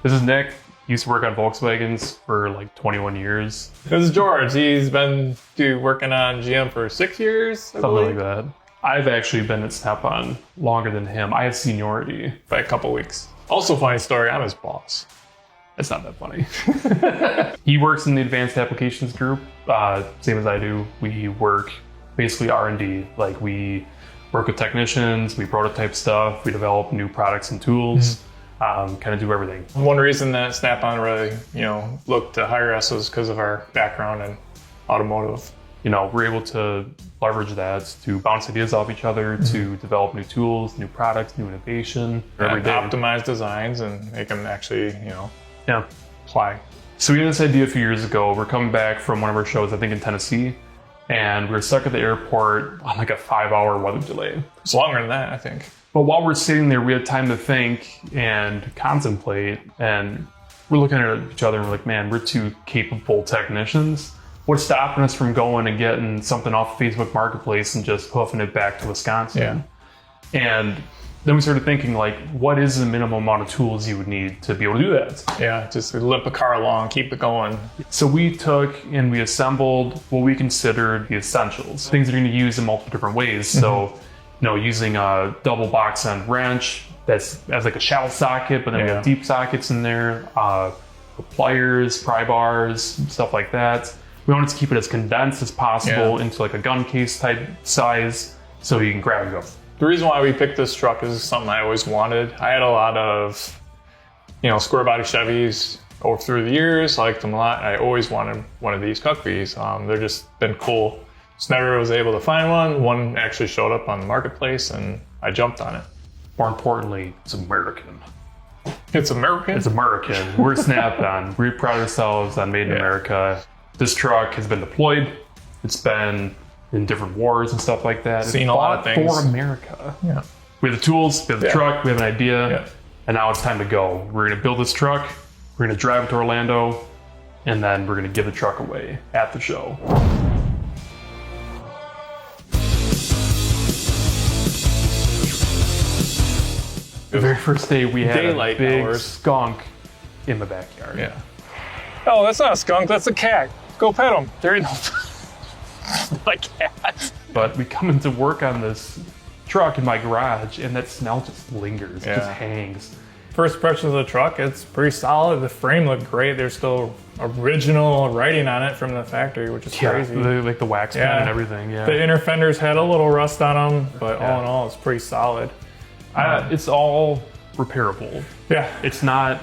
This is Nick. Used to work on Volkswagens for like 21 years. This is George. He's been working on GM for 6 years, Something like that. I've actually been at Snap-on longer than him. I have seniority. By a couple weeks. Also funny story, I'm his boss. It's not that funny. He works in the advanced applications group, same as I do. We work basically R&D. Like we work with technicians, we prototype stuff, we develop new products and tools, kind of do everything. One reason that Snap-on really, looked to hire us was because of our background in automotive. We're able to leverage that to bounce ideas off each other, to develop new tools, new products, new innovation. Every day. Optimize designs and make them actually, apply. So we had this idea a few years ago. We're coming back from one of our shows, I think in Tennessee, and we were stuck at the airport on like a 5-hour weather delay. It's longer than that, I think. But while we're sitting there, we had time to think and contemplate, and we're looking at each other and we're like, man, we're two capable technicians. What's stopping us from going and getting something off Facebook Marketplace and just hoofing it back to Wisconsin? Yeah. And then we started thinking, like, what is the minimum amount of tools you would need to be able to do that? Yeah, just limp a car along, keep it going. So we took and we assembled what we considered the essentials, things that you're going to use in multiple different ways. So, using a double box end wrench that's as like a shallow socket, but then we have deep sockets in there, pliers, pry bars, stuff like that. We wanted to keep it as condensed as possible into like a gun case type size so you can grab and go. The reason why we picked this truck is something I always wanted. I had a lot of, square body Chevys over through the years. I liked them a lot. I always wanted one of these CUCVs. They're just been cool. Just never was able to find one. One actually showed up on the marketplace and I jumped on it. More importantly, it's American. It's American? It's American. We're Snap-on. We pride ourselves on Made in America. This truck has been deployed. It's been in different wars and stuff like that. Seen a lot of things. For America. Yeah. We have the tools, we have the truck, we have an idea, and now it's time to go. We're going to build this truck, we're going to drive it to Orlando, and then we're going to give the truck away at the show. The very first day we had Daylight a big hours. skunk in the backyard. Yeah. Oh, that's not a skunk, that's a cat. Go pet him. There you go. My cat. But we come into work on this truck in my garage and that smell just lingers, it just hangs. First impressions of the truck, it's pretty solid. The frame looked great. There's still original writing on it from the factory, which is crazy. Like the wax pen and everything, The inner fenders had a little rust on them, but all in all, it's pretty solid. It's all repairable. Yeah. It's not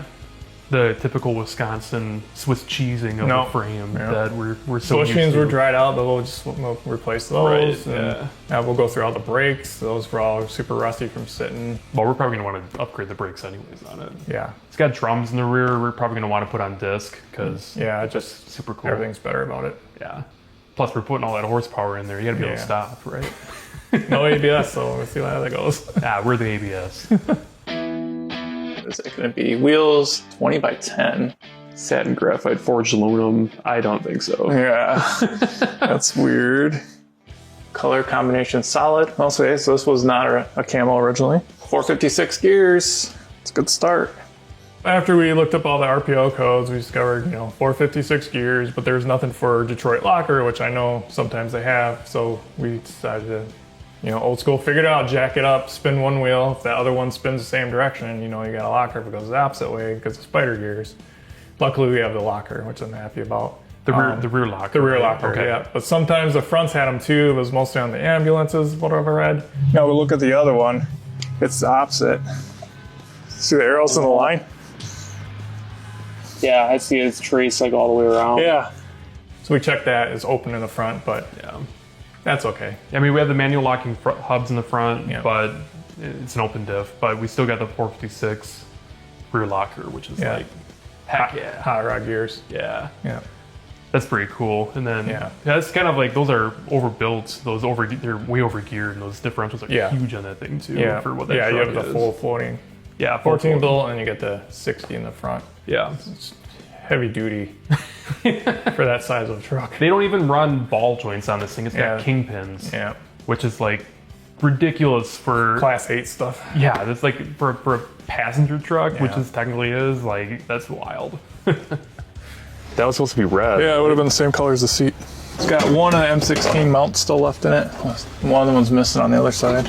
the typical Wisconsin Swiss cheesing of the frame that we're so used to. Bushings were dried out, but we'll just replace those. Right, we'll go through all the brakes. Those were all super rusty from sitting. Well, we're probably going to want to upgrade the brakes anyways on it. Yeah. It's got drums in the rear. We're probably going to want to put on disc because just super cool. Everything's better about it. Yeah. Plus, we're putting all that horsepower in there. You got to be able to stop, right? No ABS, so we'll see how that goes. We're the ABS. Is it going to be wheels 20 by 10? Satin graphite forged aluminum? I don't think so. Yeah, that's weird. Color combination solid. Okay, so this was not a camo originally. 456 gears. It's a good start. After we looked up all the RPO codes, we discovered, 456 gears, but there's nothing for Detroit locker, which I know sometimes they have. So we decided to, old school, figure it out, jack it up, spin one wheel. If that other one spins the same direction, you got a locker. If it goes the opposite way, because of spider gears. Luckily, we have the locker, which I'm happy about. The rear locker. The rear locker, okay. Yeah. But sometimes the fronts had them too. It was mostly on the ambulances, what I've read. Now we look at the other one. It's the opposite. See the arrows in the line? Yeah, I see it's traced like all the way around. Yeah. So we checked that. It's open in the front, but that's okay. I mean, we have the manual locking hubs in the front, but it's an open diff. But we still got the 456 rear locker, which is like, heck yeah. Hot rod gears. Yeah. Yeah. That's pretty cool. And then, it's kind of like, those are overbuilt. They're way over geared, and those differentials are huge on that thing too. Yeah. For what that you truck have the is. full floating. Yeah, 14 bolt, and you get the 60 in the front. Yeah. It's heavy duty for that size of a truck. They don't even run ball joints on this thing. It's got kingpins. Yeah. Which is like ridiculous for Class 8 stuff. Yeah, that's like for a passenger truck, which Yeah. this technically is, like, that's wild. That was supposed to be red. Yeah, it would have been the same color as the seat. It's got one of the M16 mounts still left in it. One of the ones missing on the other side.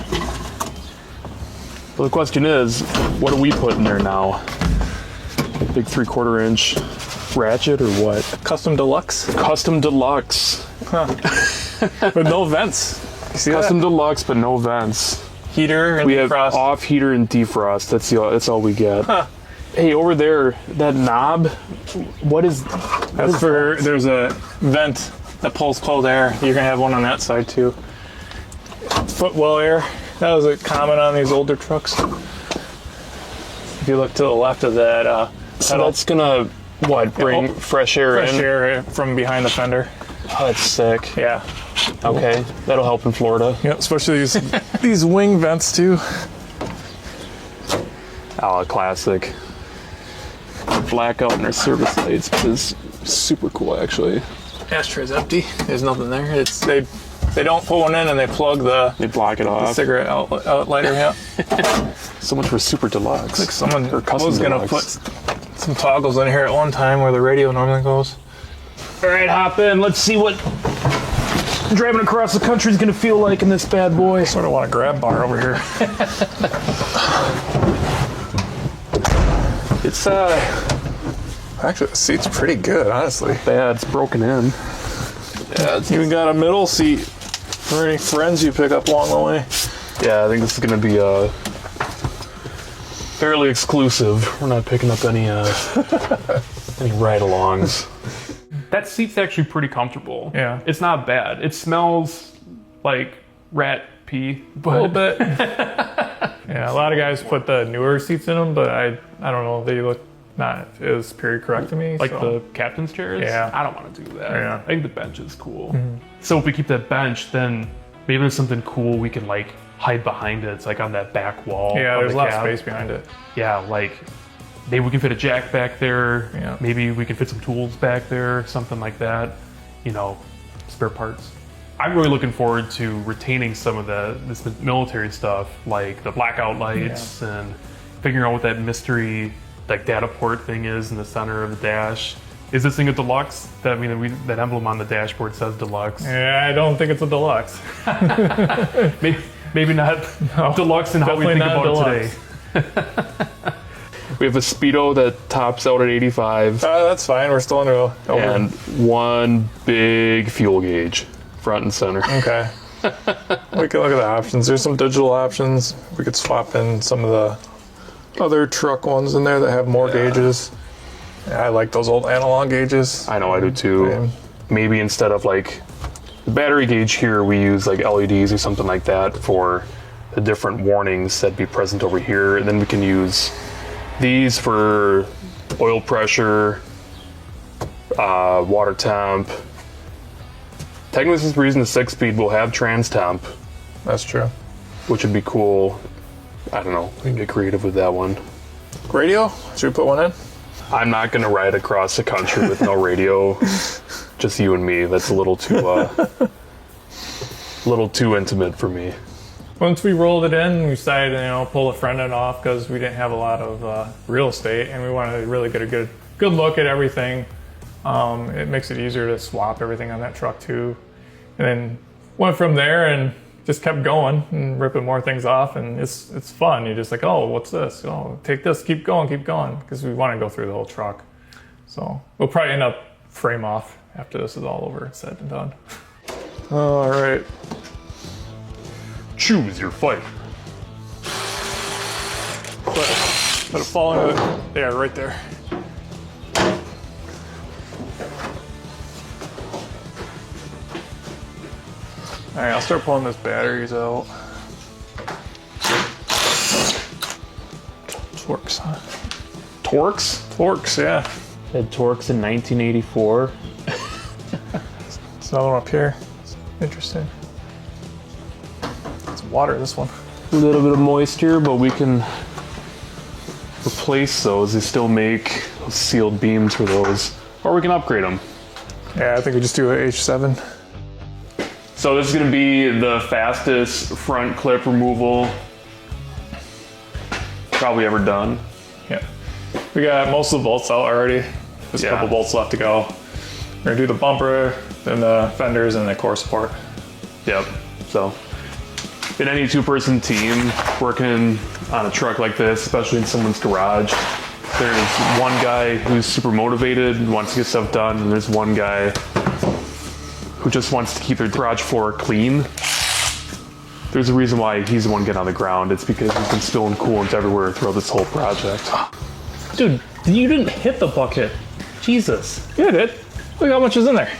Well, the question is, what do we put in there now? Big 3/4 inch ratchet or what? Custom Deluxe Custom deluxe. with no vents. You see Custom that? deluxe, but no vents. Heater and We have defrost. off heater and defrost. That's all we get. Huh. Hey, over there, that knob. What is? That's for, there's a vent that pulls cold air. You're gonna have one on that side too. Footwell air. That was a common on these older trucks. If you look to the left of that, So that's gonna bring fresh air fresh in. air from behind the fender. Oh, that's sick. Yeah. Okay, that'll help in Florida. Yeah, especially these these wing vents too. Oh, a classic. Blackout in our service lights is super cool, actually. Ashtray's empty. There's nothing there. It's they don't put one in and they plug the They block it off. cigarette out lighter. Yeah. So much for super deluxe. Like someone Or custom was gonna deluxe. put some toggles in here at one time where the radio normally goes. All right, hop in. Let's see what driving across the country is gonna feel like in this bad boy. Sort of want a grab bar over here. It's Actually, the seat's pretty good, honestly. bad. It's broken in. Yeah, it's even got a middle seat for any friends you pick up along the way. Yeah, I think this is gonna be fairly exclusive. We're not picking up any any ride-alongs. That seat's actually pretty comfortable. Yeah. It's not bad. It smells like rat pee, A little but bit. Yeah, a lot of guys put the newer seats in them, but I don't know. They look not as period correct to me. like so. the captain's chairs, Yeah. I don't want to do that. Yeah. I think the bench is cool. So if we keep that bench, then maybe there's something cool we can like hide behind it. It's like on that back wall. Yeah, of there's a the lot of cab. space behind it. Yeah, like maybe we can fit a jack back there. Yeah. Maybe we can fit some tools back there, something like that. You know, spare parts. I'm really looking forward to retaining some of this military stuff, like the blackout lights and figuring out what that mystery like data port thing is in the center of the dash. Is this thing a deluxe? That that emblem on the dashboard says deluxe. Yeah, I don't think it's a deluxe. Maybe not deluxe in how we think definitely about not it today. We have a Speedo that tops out at 85 That's fine. We're still under. and one big fuel gauge, front and center. Okay. We can look at the options. There's some digital options. We could swap in some of the other truck ones in there that have more gauges. Yeah, I like those old analog gauges. I know, I do too. Same. Maybe instead of like the battery gauge here, we use like LEDs or something like that for the different warnings that be present over here. And then we can use these for oil pressure, water temp. Technically, since we're using the 6-speed, we'll have trans temp, That's true. which would be cool. I don't know, we can get creative with that one. Radio? Should we put one in? I'm not gonna ride across the country with no radio. Just you and me. That's a little too intimate for me. Once we rolled it in, we decided to pull the front end off because we didn't have a lot of real estate and we wanted to really get a good look at everything. It makes it easier to swap everything on that truck too. And then went from there and just kept going and ripping more things off, and it's fun. You're just like, oh, what's this? Oh, take this, keep going, because we want to go through the whole truck. So we'll probably end up frame off after this is all over and said and done. All right. Choose your fight. Let it fall into it. Yeah, right there. All right, I'll start pulling these batteries out. Torx, huh? Torx? Torx, yeah. Had Torx in 1984. There's another one up here. It's interesting. It's water, this one. A little bit of moisture, but we can replace those. They still make sealed beams for those. Or we can upgrade them. Yeah, I think we just do a H7. So this is going to be the fastest front clip removal probably ever done. Yeah. We got most of the bolts out already. There's a couple bolts left to go. We're gonna do the bumper, then the fenders, and the core support. Yep. So in any two-person team working on a truck like this, especially in someone's garage, there's one guy who's super motivated and wants to get stuff done, and there's one guy who just wants to keep their garage floor clean. There's a reason why he's the one getting on the ground. It's because he's been spilling coolant everywhere throughout this whole project. Dude, you didn't hit the bucket. Jesus. Yeah, I did. Look how much is in there.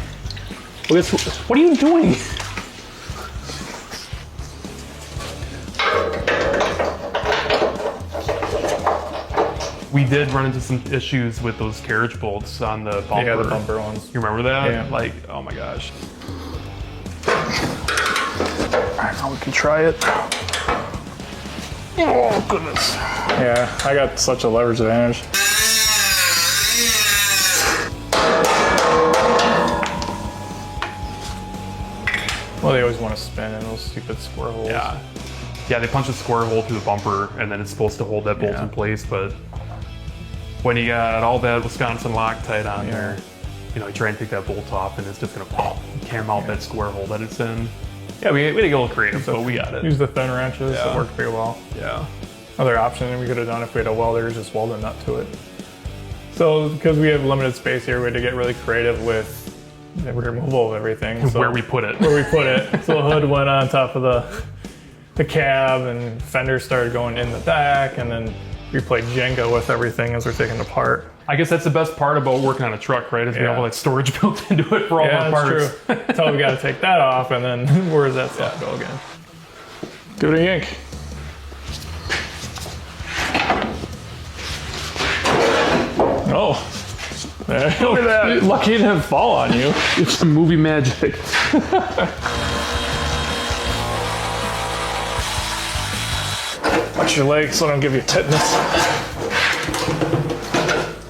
What are you doing? We did run into some issues with those carriage bolts on the bumper. Yeah, the bumper ones. You remember that? Yeah. Like, oh my gosh. All right, now we can try it. Oh goodness. Yeah, I got such a leverage advantage. Well, they always want to spin in those stupid square holes. Yeah. Yeah, they punch a square hole through the bumper and then it's supposed to hold that bolt in place, but when you got all that Wisconsin Loctite on there, you know, you try and take that bolt off and it's just gonna pop, cam out that square hole that it's in. Yeah, we had to get a little creative, but we got it. Use the thin wrenches, it worked pretty well. Yeah. Other option we could have done if we had a welder is just weld a nut to it. So because we have limited space here, we had to get really creative with the removal of everything. So Where we put it. Where we put it. So the hood went on top of the cab, and fenders started going in the back, and then we played Jenga with everything as we're taking it apart. I guess that's the best part about working on a truck, right? Is we have all that storage built into it for all our parts. That's true. Until we got to take that off, and then where does that stuff go again? Give it a yank. Oh. Look at that. Lucky it didn't fall on you. It's some movie magic. Watch your legs so I don't give you tetanus.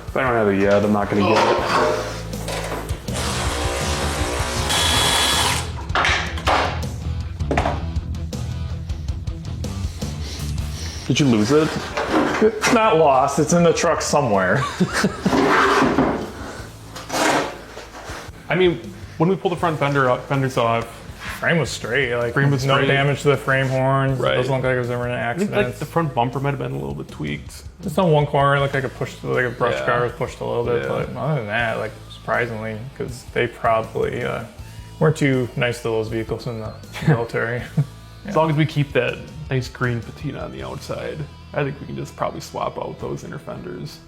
If I don't have it yet, I'm not gonna get it. Did you lose it? It's not lost, it's in the truck somewhere. I mean, when we pulled the front fenders off, Frame was straight, like Frame was no straight. damage to the frame horn. Right. Doesn't look like it was ever in an I think accident. like the front bumper might have been a little bit tweaked. Just on one corner, it looked like a brush Yeah. car was pushed a little bit, Yeah. but other than that, like surprisingly, because they probably weren't too nice to those vehicles in the military. As long as we keep that nice green patina on the outside, I think we can just probably swap out those inner fenders.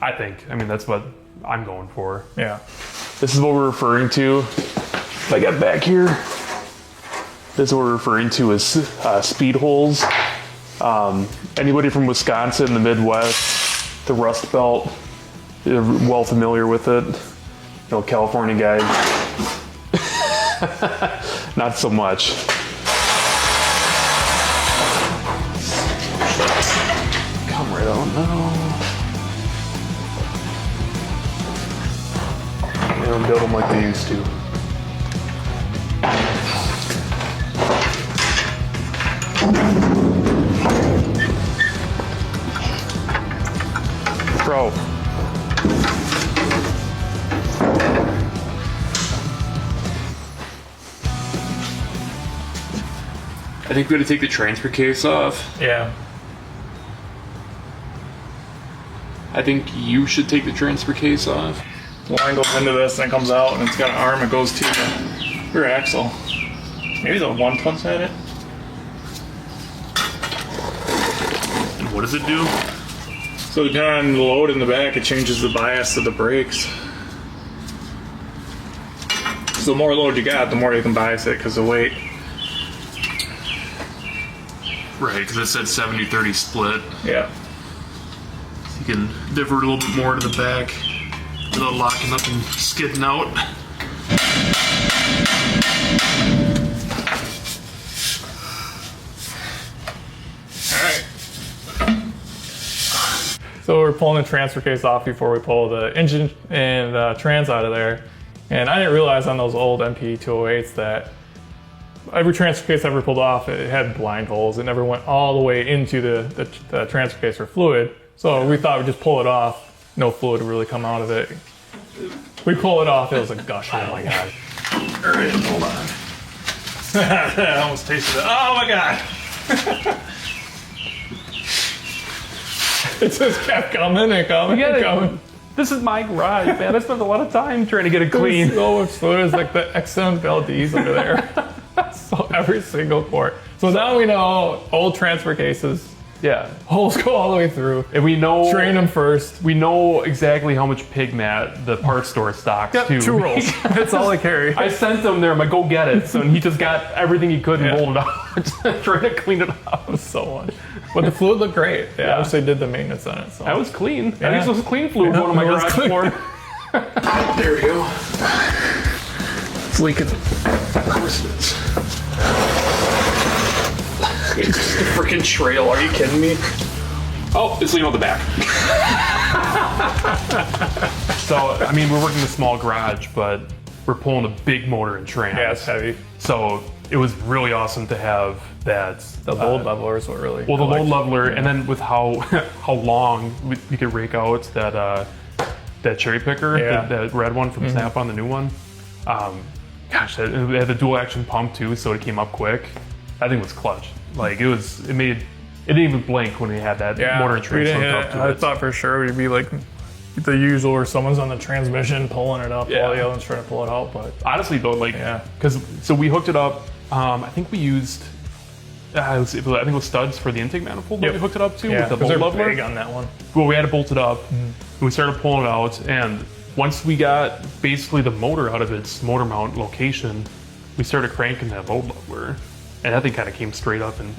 I think. I mean, that's what I'm going for. Yeah. This is what we're referring to. If I get back here, this is what we're referring to as speed holes. Anybody from Wisconsin, the Midwest, the Rust Belt, they're well familiar with it. You know, California guys, not so much. Come right on now. They don't build them like they used to. Bro. I think we gotta take the transfer case off. Yeah. I think you should take the transfer case off. The line goes into this and it comes out, and it's got an arm that goes to the rear axle. Maybe the 1-ton had it. And what does it do? So depending on the load in the back, it changes the bias of the brakes. So the more load you got, the more you can bias it because of weight. Right, because it said 70-30 split. Yeah. So you can divert a little bit more to the back without locking up and skidding out. Alright. So we're pulling the transfer case off before we pull the engine and trans out of there. And I didn't realize on those old MP208s that every transfer case I ever pulled off, it had blind holes. It never went all the way into the transfer case for fluid. So we thought we'd just pull it off. No fluid would really come out of it. We pull it off, it was a gusher. Oh my god. All right, hold on. I almost tasted it. Oh my god. It just kept coming and coming and coming. This is my garage, man. I spent a lot of time trying to get it clean. So much fluid. It's like the XM Valdez over there. So every single quart. So now we know old transfer cases. Yeah. Holes go all the way through. And we know... Drain them first. We know exactly how much pig mat the parts store stocks, too. 2 rolls. That's all I carry. I sent him there. I'm like, go get it. So he just got everything he could and rolled it out. Trying to clean it up. It was so much. But the fluid looked great. They obviously did the maintenance on it. So. That was clean. Yeah. I think it was clean fluid going on my garage floor. There we go. It's leaking. Of course it is. It's just a freaking trail. Are you kidding me? Oh, it's leaking on the back. So, I mean, we're working in a small garage, but we're pulling a big motor and trans. Yeah, it's heavy. So it was really awesome to have that. The load leveler is what really... Well, the load leveler, and then with how long we could rake out that cherry picker, that red one from Snap-on, the new one. Gosh, it had the dual action pump too, so it came up quick. That thing was clutch. Like it didn't even blink when we had that motor and trans hooked up to it. I thought for sure it would be like the usual where someone's on the transmission pulling it up while the other one's trying to pull it out. But honestly though, like, so we hooked it up. I think we used, I think it was studs for the intake manifold that we hooked it up to with the bolt leveler. Big on that one. Well, we had it bolted up, and we started pulling it out, and once we got basically the motor out of its motor mount location, we started cranking that load leveler. And that thing kind of came straight up and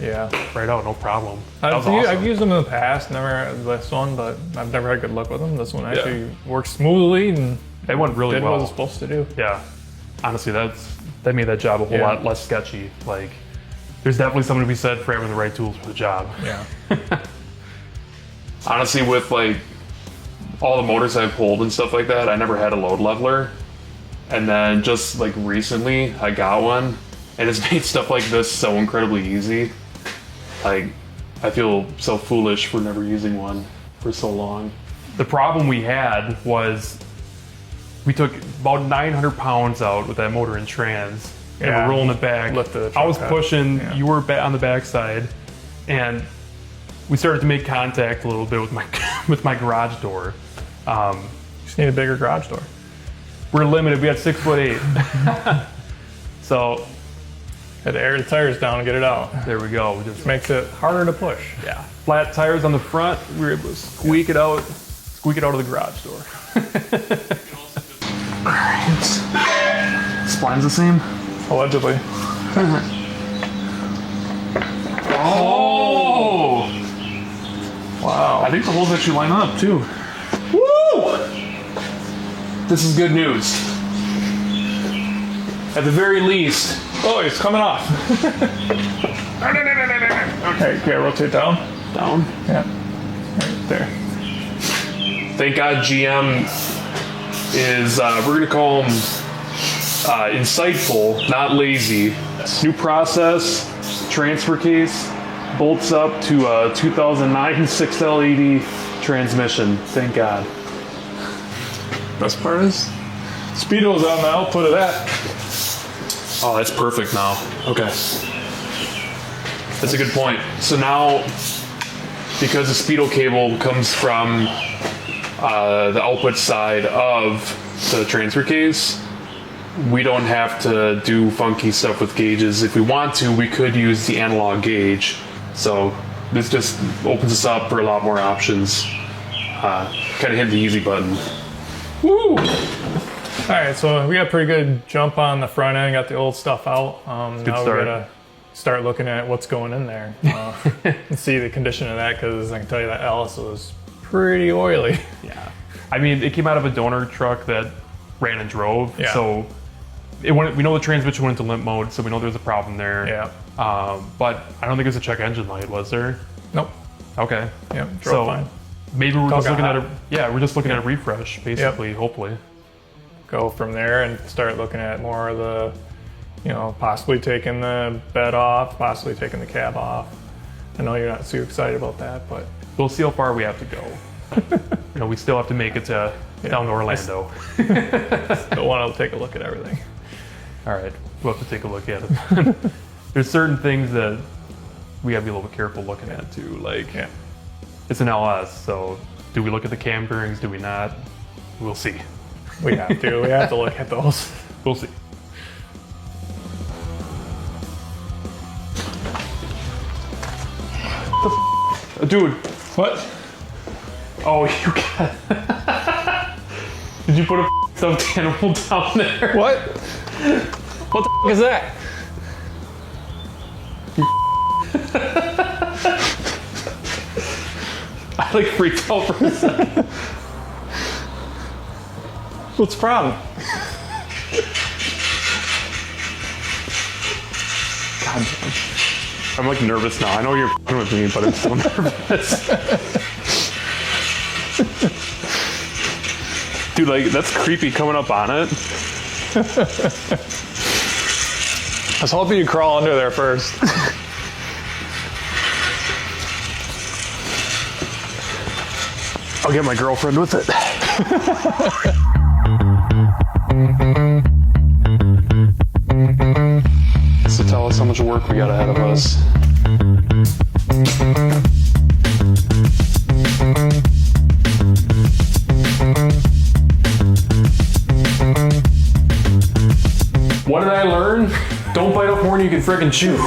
right out, no problem. I've used them in the past, never this one, but I've never had good luck with them. This one actually worked smoothly and it went really did well. what it was supposed to do. Yeah, honestly, that made that job a whole lot less sketchy. Like, there's definitely something to be said for having the right tools for the job. Yeah. Honestly, with like all the motors I've pulled and stuff like that, I never had a load leveler, and then just like recently, I got one. And it's made stuff like this so incredibly easy. Like, I feel so foolish for never using one for so long. The problem we had was we took about 900 pounds out with that motor and trans, and we're rolling it back. I was pushing, you were on the backside, and we started to make contact a little bit with my garage door. Just need a bigger garage door. We're limited. We had 6'8". So. Had to air the tires down and get it out. There we go. Just makes it harder to push. Yeah. Flat tires on the front. We were able to squeak it out of the garage door. Alright. Spline's the same? Allegedly. Oh! Wow. I think the holes actually line up too. Woo! This is good news. At the very least. Oh, it's coming off. Okay, rotate down. Down? Yeah. Right there. Thank God GM is, we're going to call him insightful, not lazy. New process, transfer case, bolts up to a 2009 6L80 transmission. Thank God. Best part is, Speedo's on the output of that. Oh, that's perfect now. Okay. That's a good point. So now, because the Speedo cable comes from the output side of the transfer case, we don't have to do funky stuff with gauges. If we want to, we could use the analog gauge. So this just opens us up for a lot more options. Kind of hit the easy button. Woo! All right, so we got a pretty good jump on the front end, got the old stuff out. Now we gotta start looking at what's going in there and see the condition of that, because I can tell you that Alice was pretty oily. Yeah. I mean, it came out of a donor truck that ran and drove, so we know the transmission went into limp mode, so we know there's a problem there. Yeah. But I don't think it was a check engine light, was there? Nope. Okay. Yeah, drove fine. Maybe we're just looking at we're just looking at a refresh, basically, hopefully. Go from there and start looking at more of the You know, possibly taking the bed off, possibly taking the cab off. I know you're not too excited about that, but We'll see how far we have to go. You know, we still have to make it to down to Orlando. still want to take a look at everything. All right, we'll have to take a look at it. There's certain things that we have to be a little bit careful looking at too. Like, Yeah. it's an LS, so do we look at the cam bearings? Do we not? We'll see. We have to. We have to look at those. We'll see. Dude, What? oh, you got. Did you put a stuffed animal down there? What? What the f- is that? I like freaked out for a second. What's the problem? God damn. I'm like nervous now. I know you're f***ing with me, but I'm still nervous. Dude, like, that's creepy coming up on it. I was hoping you'd crawl under there first. I'll get my girlfriend with it. So tell us how much work we got ahead of us. What did I learn? Don't bite off more than you can friggin' chew.